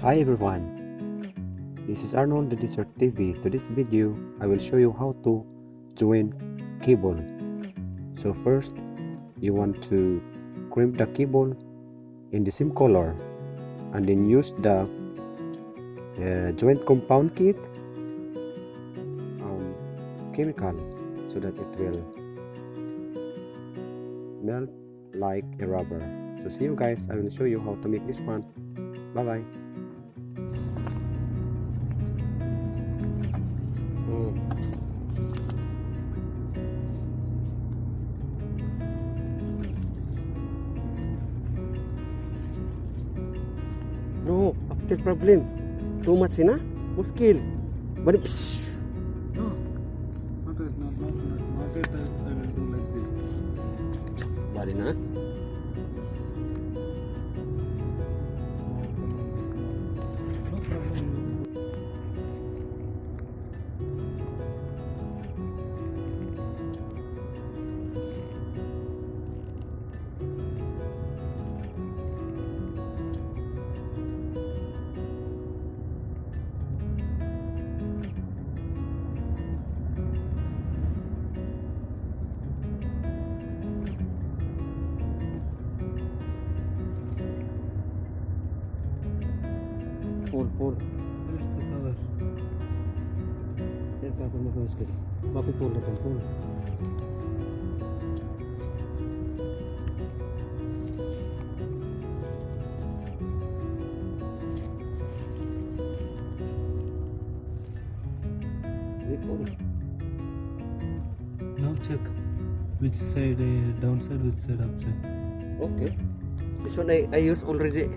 Hi everyone, this is Arnold the Desert TV. To this video, I will show you how to join cable. So first, you want to crimp the cable in the same color and then use the joint compound kit chemical so that it will melt like a rubber. So see you guys, I will show you how to make this one. Bye bye. No, after problem. Too much na? Muskil. Bani psh. No, not it, not it. I will do like this. Bali na? No problem. Pull. Just to cover. Yan pa mo muskil. Bakit pull na pull? Pull. Now check which side downside, which side upside. Okay. This one I use already.